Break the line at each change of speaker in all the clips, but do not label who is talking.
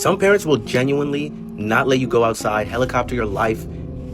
Some parents will genuinely not let you go outside, helicopter your life,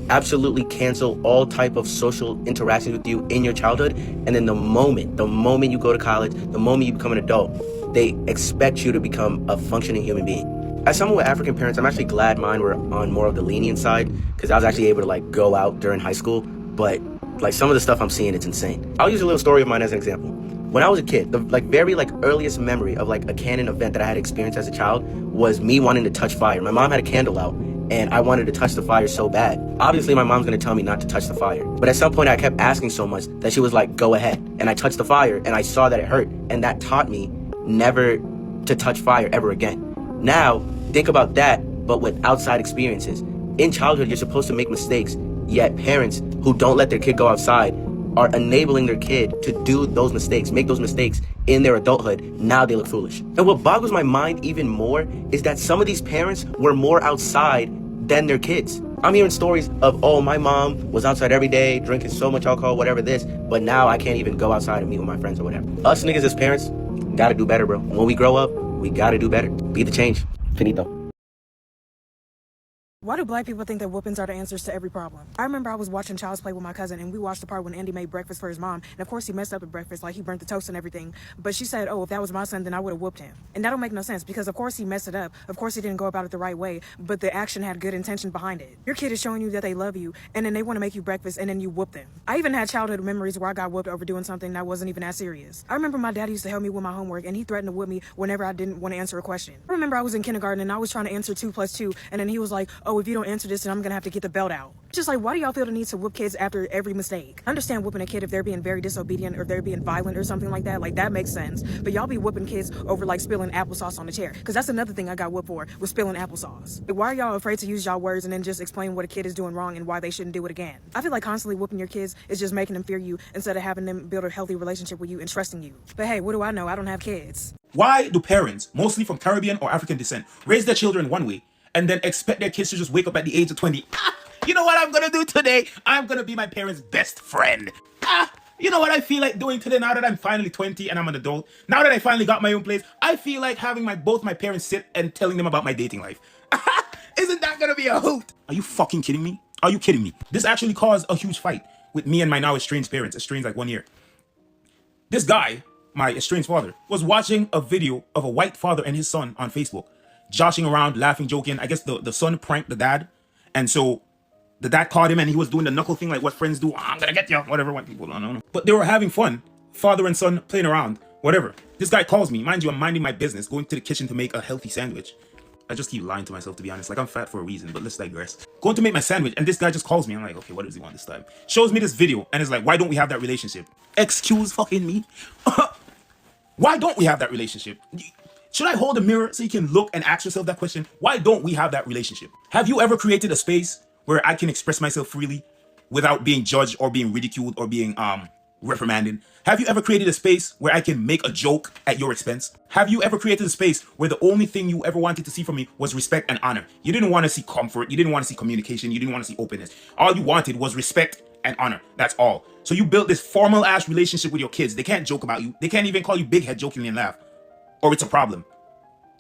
absolutely cancel all type of social interactions with you in your childhood. And then the moment you go to college, the moment you become an adult, they expect you to become a functioning human being. As someone with African parents, I'm actually glad mine were on more of the lenient side because I was actually able to like go out during high school. But like some of the stuff I'm seeing, it's insane. I'll use a little story of mine as an example. When I was a kid, the very earliest memory of like a canon event that I had experienced as a child was me wanting to touch fire. My mom had a candle out and I wanted to touch the fire so bad. Obviously, my mom's gonna tell me not to touch the fire. But at some point, I kept asking so much that she was like, go ahead. And I touched the fire and I saw that it hurt. And that taught me never to touch fire ever again. Now, think about that, but with outside experiences. In childhood, you're supposed to make mistakes, yet parents who don't let their kid go outside are enabling their kid to do those mistakes, make those mistakes in their adulthood. Now they look foolish. And what boggles my mind even more is that some of these parents were more outside than their kids. I'm hearing stories of, oh, my mom was outside every day, drinking so much alcohol, whatever this, but now I can't even go outside and meet with my friends or whatever. Us niggas as parents, gotta do better, bro. When we grow up, we gotta do better. Be the change. Finito.
Why do black people think that whoopings are the answers to every problem? I remember I was watching Child's Play with my cousin, and we watched the part when Andy made breakfast for his mom, and of course he messed up the breakfast, like he burnt the toast and everything, but she said, oh, if that was my son, then I would have whooped him. And that don't make no sense, because of course he messed it up, of course he didn't go about it the right way, but the action had good intention behind it. Your kid is showing you that they love you, and then they want to make you breakfast, and then you whoop them. I even had childhood memories where I got whooped over doing something that wasn't even that serious. I remember my dad used to help me with my homework, and he threatened to whoop me whenever I didn't want to answer a question. I remember I was in kindergarten, and I was trying to answer 2 plus 2, and then he was like, oh, if you don't answer this, then I'm gonna have to get the belt out. Just like, why do y'all feel the need to whoop kids after every mistake? I understand whooping a kid if they're being very disobedient or they're being violent or something like that makes sense. But y'all be whooping kids over like spilling applesauce on the chair. Cause that's another thing I got whooped for, was spilling applesauce. Like, why are y'all afraid to use y'all words and then just explain what a kid is doing wrong and why they shouldn't do it again? I feel like constantly whooping your kids is just making them fear you instead of having them build a healthy relationship with you and trusting you. But hey, what do I know? I don't have kids.
Why do parents, mostly from Caribbean or African descent, raise their children one way and then expect their kids to just wake up at the age of 20? You know what I'm gonna do today? I'm gonna be my parents' best friend. You know what I feel like doing today now that I'm finally 20 and I'm an adult? Now that I finally got my own place, I feel like having both my parents sit and telling them about my dating life. Isn't that gonna be a hoot? Are you fucking kidding me? Are you kidding me? This actually caused a huge fight with me and my now estranged parents, estranged like 1 year. This guy, my estranged father, was watching a video of a white father and his son on Facebook, joshing around, laughing, joking. I guess the son pranked the dad, and so the dad caught him and he was doing the knuckle thing like what friends do. I'm gonna get you. Whatever white people don't know. But they were having fun. Father and son playing around. Whatever. This guy calls me. Mind you, I'm minding my business, going to the kitchen to make a healthy sandwich. I just keep lying to myself, to be honest. Like, I'm fat for a reason, but let's digress. Going to make my sandwich and this guy just calls me. I'm like, okay, what does he want this time? Shows me this video and is like, why don't we have that relationship? Excuse fucking me. Why don't we have that relationship? Should I hold a mirror so you can look and ask yourself that question? Why don't we have that relationship? Have you ever created a space where I can express myself freely without being judged or being ridiculed or being reprimanded? Have you ever created a space where I can make a joke at your expense? Have you ever created a space where the only thing you ever wanted to see from me was respect and honor? You didn't want to see comfort. You didn't want to see communication. You didn't want to see openness. All you wanted was respect and honor. That's all. So you built this formal ass relationship with your kids. They can't joke about you. They can't even call you big head jokingly and laugh. Or it's a problem.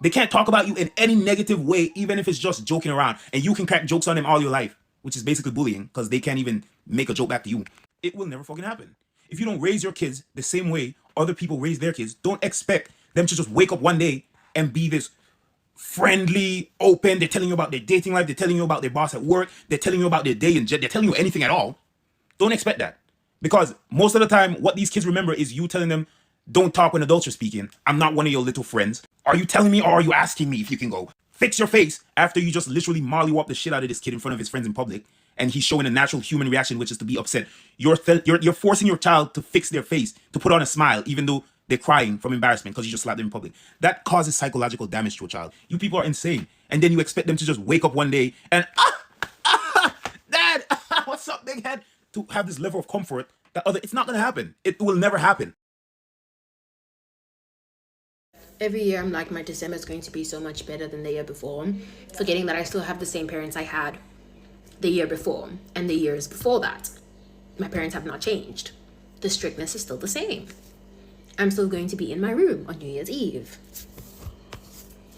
They can't talk about you in any negative way, even if it's just joking around. And you can crack jokes on them all your life, which is basically bullying because they can't even make a joke back to you. It will never fucking happen. If you don't raise your kids the same way other people raise their kids, don't expect them to just wake up one day and be this friendly, open. They're telling you about their dating life. They're telling you about their boss at work. They're telling you about their day and they're telling you anything at all. Don't expect that. Because most of the time, what these kids remember is you telling them, don't talk when adults are speaking. I'm not one of your little friends. Are you telling me or are you asking me if you can go? Fix your face after you just literally mollywop the shit out of this kid in front of his friends in public and he's showing a natural human reaction, which is to be upset. You're forcing your child to fix their face, to put on a smile, even though they're crying from embarrassment because you just slapped them in public. That causes psychological damage to a child. You people are insane. And then you expect them to just wake up one day and, Dad, what's up, big head? To have this level of comfort that it's not going to happen. It will never happen.
Every year I'm like, my December is going to be so much better than the year before, forgetting that I still have the same parents I had the year before and the years before that. My parents have not changed. The strictness is still the same. I'm still going to be in my room on New Year's Eve.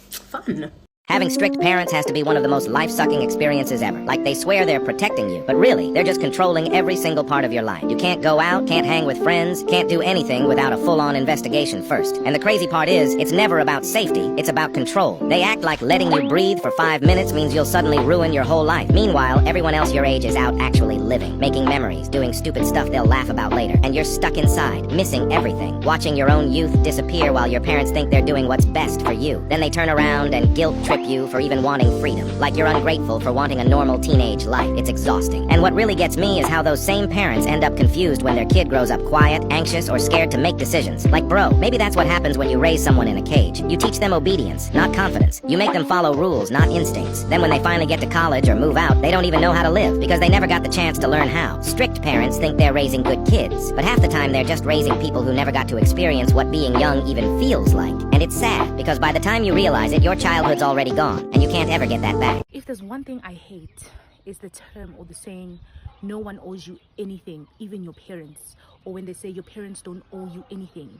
Fun.
Having strict parents has to be one of the most life-sucking experiences ever. Like, they swear they're protecting you, but really, they're just controlling every single part of your life. You can't go out, can't hang with friends, can't do anything without a full-on investigation first. And the crazy part is, it's never about safety, it's about control. They act like letting you breathe for 5 minutes means you'll suddenly ruin your whole life. Meanwhile, everyone else your age is out actually living, making memories, doing stupid stuff they'll laugh about later. And you're stuck inside, missing everything, watching your own youth disappear while your parents think they're doing what's best for you. Then they turn around and guilt trip you for even wanting freedom, like you're ungrateful for wanting a normal teenage life. It's exhausting. And what really gets me is how those same parents end up confused when their kid grows up quiet, anxious, or scared to make decisions. Like, bro, maybe that's what happens when you raise someone in a cage. You teach them obedience, not confidence. You make them follow rules, not instincts. Then when they finally get to college or move out, they don't even know how to live because they never got the chance to learn how. Strict parents think they're raising good kids, but half the time they're just raising people who never got to experience what being young even feels like. And it's sad, because by the time you realize it, your childhood's already gone, and you can't ever get that back.
If there's one thing I hate, is the term or the saying, no one owes you anything, even your parents. Or when they say your parents don't owe you anything.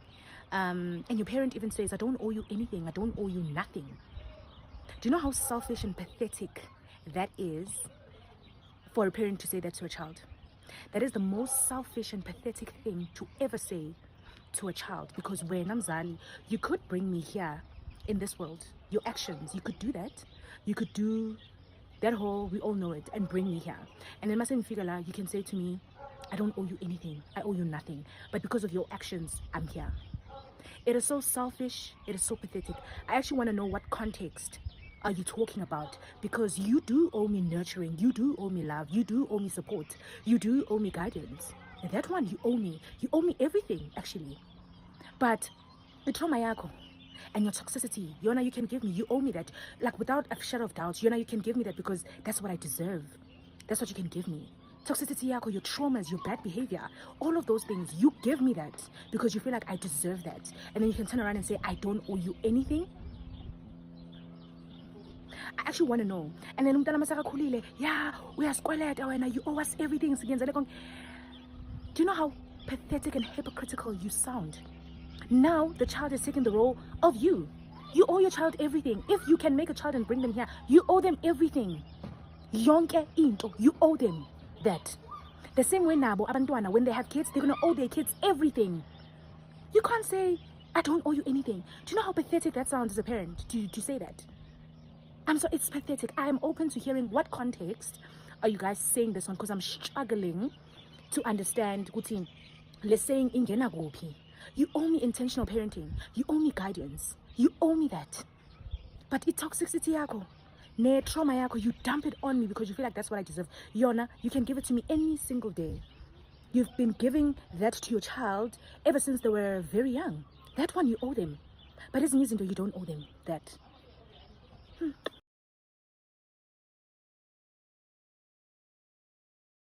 And your parent even says, I don't owe you anything, I don't owe you nothing. Do you know how selfish and pathetic that is for a parent to say that to a child? That is the most selfish and pathetic thing to ever say to a child. Because when Mzali, you could bring me here in this world, your actions, you could do that. You could do that whole, we all know it, and bring me here. And then Masen Figala, you can say to me, I don't owe you anything, I owe you nothing. But because of your actions, I'm here. It is so selfish, it is so pathetic. I actually want to know what context are you talking about? Because you do owe me nurturing, you do owe me love, you do owe me support, you do owe me guidance. And that one, you owe me everything, actually. But the trauma yako and your toxicity, Yona, you can give me, you owe me that. Like, without a shadow of doubt, Yona, you can give me that because that's what I deserve. That's what you can give me. Toxicity yako, your traumas, your bad behavior, all of those things, you give me that because you feel like I deserve that. And then you can turn around and say, I don't owe you anything. I actually want to know. And then yeah, we are squalid, you owe us everything. Do you know how pathetic and hypocritical you sound? Now the child is taking the role of you. You owe your child everything. If you can make a child and bring them here, you owe them everything. Yonke into, you owe them that. The same way Nabo, Abantwana, when they have kids, they're going to owe their kids everything. You can't say, I don't owe you anything. Do you know how pathetic that sounds as a parent to say that? It's pathetic. I am open to hearing what context are you guys saying this on, because I'm struggling to understand. Let's saying ingena gopi. You owe me intentional parenting. You owe me guidance. You owe me that. But it's toxicity yako, ne trauma yako, you dump it on me because you feel like that's what I deserve. Yona, you can give it to me any single day. You've been giving that to your child ever since they were very young. That one you owe them. But as an you don't owe them that.